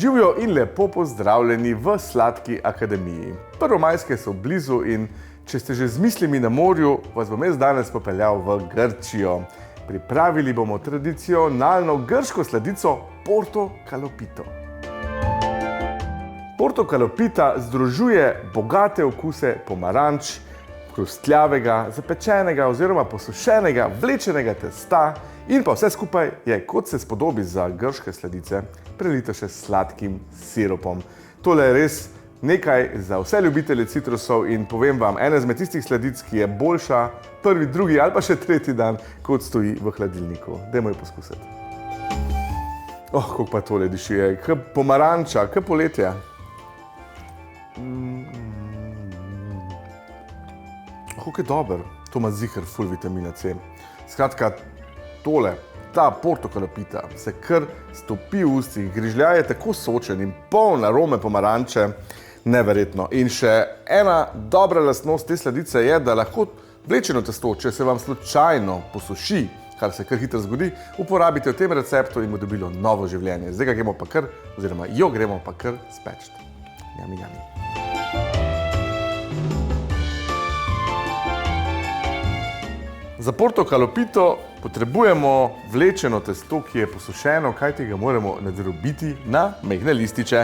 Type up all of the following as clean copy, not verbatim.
Živjo in lepo pozdravljeni v Sladki akademiji. Prvomajske so blizu in če ste že z mislimi na morju, vas bom jaz danes popeljal v Grčijo. Pripravili bomo tradicionalno grško sladico Porto Kalopito. Porto Kalopita združuje bogate okuse pomaranč, hrustljavega, zapečenega oziroma posušenega, vlečenega testa in pa vse skupaj je, kot se spodobi za grške sladice, prelito še s sladkim sirupom. Tole je res nekaj za vse ljubitelje citrusov in povem vam, ena izmed tistih sladic, ki je boljša prvi, drugi ali pa še tretji dan, kot stoji v hladilniku. Dajmo jo poskusiti. Kako pa tole diši, k pomaranča, k poletje. Kako je dober, to ima ziher ful vitamina C. Skratka, tole, ta Porto Kalopita se kar stopi v ustih, grižljaj je tako sočen in poln arome pomaranče, neverjetno. In še ena dobra lastnost te sladice je, da lahko vlečeno testo, če se vam slučajno posuši, kar se kar hitro zgodi, uporabite v tem receptu in bo dobilo novo življenje. Zdaj ga gremo pa kar, oziroma jo gremo pa kar speč. Jami, jami. Za Porto Kalopito potrebujemo vlečeno testo, ki je posušeno, kajti ga moramo nadrobiti na majhne lističe.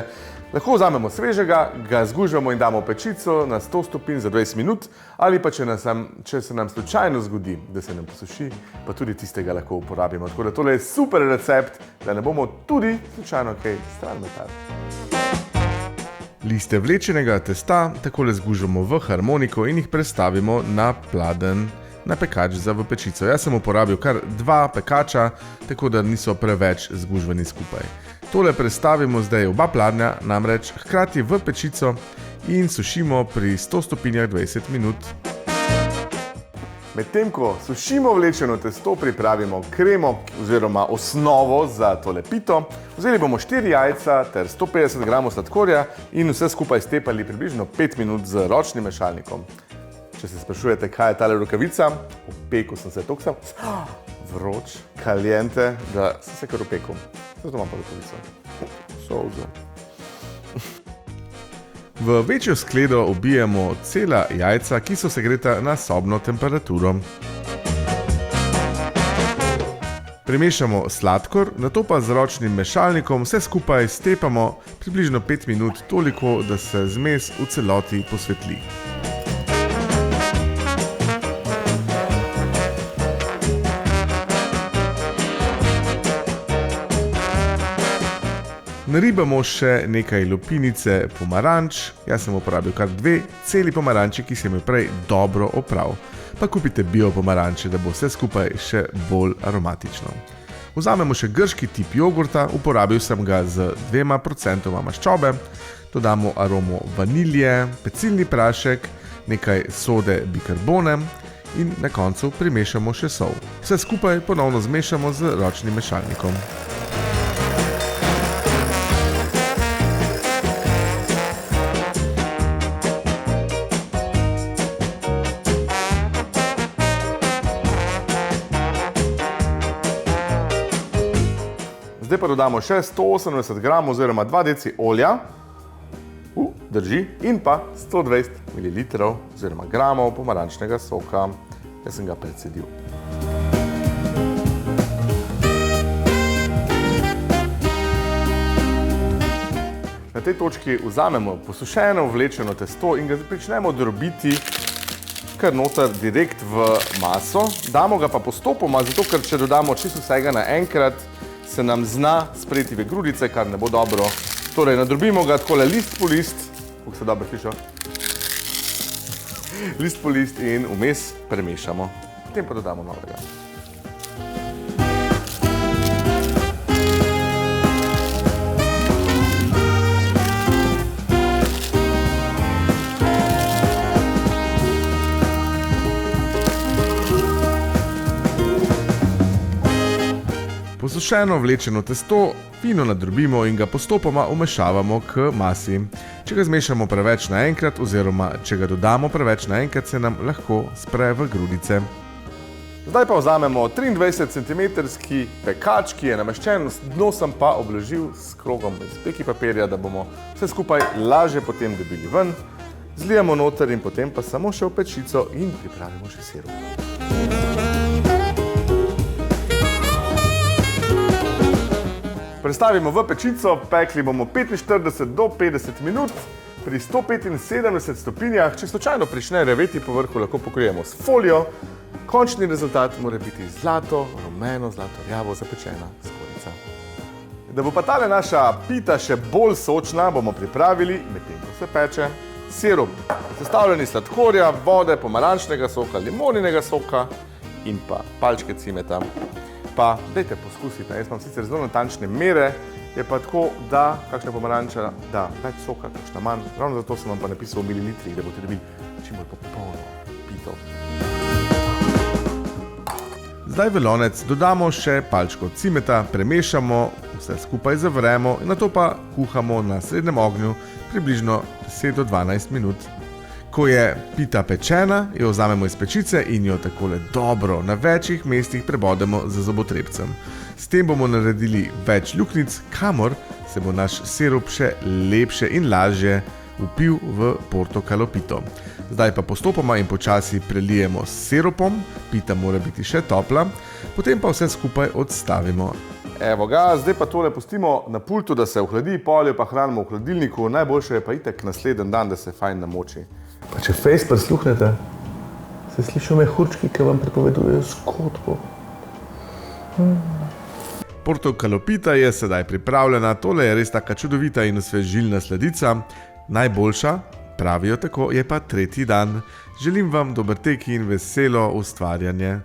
Lahko vzamemo svežega, ga zgužamo in damo v pečico na 100 stopinj za 20 minut, ali pa če se nam slučajno zgodi, da se nam posuši, pa tudi tistega lahko uporabimo. Tako da tole je super recept, da ne bomo tudi slučajno kaj stran metali. Liste vlečenega testa takole zgužamo v harmoniko in jih prestavimo na pladenj na pekač za v pečico. Jaz sem uporabil kar 2 pekača, tako da niso preveč zgužvani skupaj. Tole prestavimo zdaj oba pladnja, namreč hkrati v pečico in sušimo pri 100 stopinjah 20 minut. Medtem ko sušimo vlečeno testo, pripravimo kremo oziroma osnovo za tole pito. Vzeli bomo 4 jajca ter 150 gramov sladkorja in vse skupaj stepali približno 5 minut z ročnim mešalnikom. Če se sprašujete, kaj je tale rokavica, opekel sem se, toliko sem vroč, caliente, da sem se kar opekel. Zato imam pa rokavico. Solze. V večjo skledo obijemo cela jajca, ki so segreta na sobno temperaturo. Premešamo sladkor, nato pa z ročnim mešalnikom vse skupaj stepamo približno 5 minut, toliko, da se zmes v celoti posvetli. Naribamo še nekaj lupinice pomaranč, jaz sem uporabil kar 2 celi pomaranči, ki sem jo prej dobro opral. Pa kupite bio pomaranče, da bo vse skupaj še bolj aromatično. Vzamemo še grški tip jogurta, uporabil sem ga z 2% maščobe, dodamo aromo vanilje, pecilni prašek, nekaj sode bikarbone in na koncu primešamo še sol. Vse skupaj ponovno zmešamo z ročnim mešalnikom. Zdaj pa dodamo še 180 gramov oziroma 2 deci olja, drži, in pa 120 ml oziroma gramov pomarančnega soka. Jaz sem ga precedil. Na tej točki vzamemo posušeno vlečeno testo in ga pričnemo drobiti kar noter direkt v maso. Damo ga pa postopoma, zato ker če dodamo čisto vsega naenkrat, se nam zna sprejeti v grudice, kar ne bo dobro. Torej, nadrobimo ga takole list po list, kako se dobro sliši, list po list in vmes premešamo. Potem pa dodamo novega. Posušeno vlečeno testo fino nadrobimo in ga postopoma vmešavamo k masi. Če ga zmešamo preveč naenkrat oziroma če ga dodamo preveč naenkrat, se nam lahko spre v grudice. Zdaj pa vzamemo 23 cm pekač, ki je nameščen, dno sem pa obložil s krogom iz peki papirja, da bomo vse skupaj lažje potem dobili ven. Zlijemo noter in potem pa samo še v pečico in pripravimo še sirup. Prestavimo v pečico, pekli bomo 45 do 50 minut pri 175 stopinjah. Če slučajno prične rjaveti po vrhu, lahko pokrijemo s folijo. Končni rezultat mora biti zlato, rumeno, zlato rjavo zapečena skorjica. Da bo pa tale naša pita še bolj sočna, bomo pripravili, medtem ko se peče, sirup. Sestavljen iz sladkorja, vode, pomarančnega soka, limoninega soka in pa palčke cimeta. Pa dajte poskusiti, jaz imam sicer zelo natančne mere, je pa tako, da kakšna pomaranča da več soka, kakšna manj. Ravno zato sem vam pa napisal v mililitrih, da boste dobili čim bolj popolno pito. Zdaj v lonec dodamo še palčko cimeta, premešamo, vse skupaj zavremo in nato pa kuhamo na srednjem ognju približno 10 do 12 minut. Ko je pita pečena, jo vzamemo iz pečice in jo takole dobro na večjih mestih prebodemo z zobotrebcem. S tem bomo naredili več luknjic, kamor se bo naš sirup še lepše in lažje vpil v portokalo pito. Zdaj pa postopoma in počasi prelijemo s sirupom, pita mora biti še topla, potem pa vse skupaj odstavimo. Evo ga, zdaj pa tole pustimo na pultu, da se ohladi, pol jo pa hranimo v hladilniku, najboljše je pa itak naslednji dan, da se fajn namoči. Pa če fejst prisluhnete, se slišijo mehurčki, ki vam pripovedujejo zgodbo. Portokalo pita je sedaj pripravljena, tole je res taka čudovita in osvežilna sladica. Najboljša, pravijo tako, je pa tretji dan. Želim vam dober tek in veselo ustvarjanje.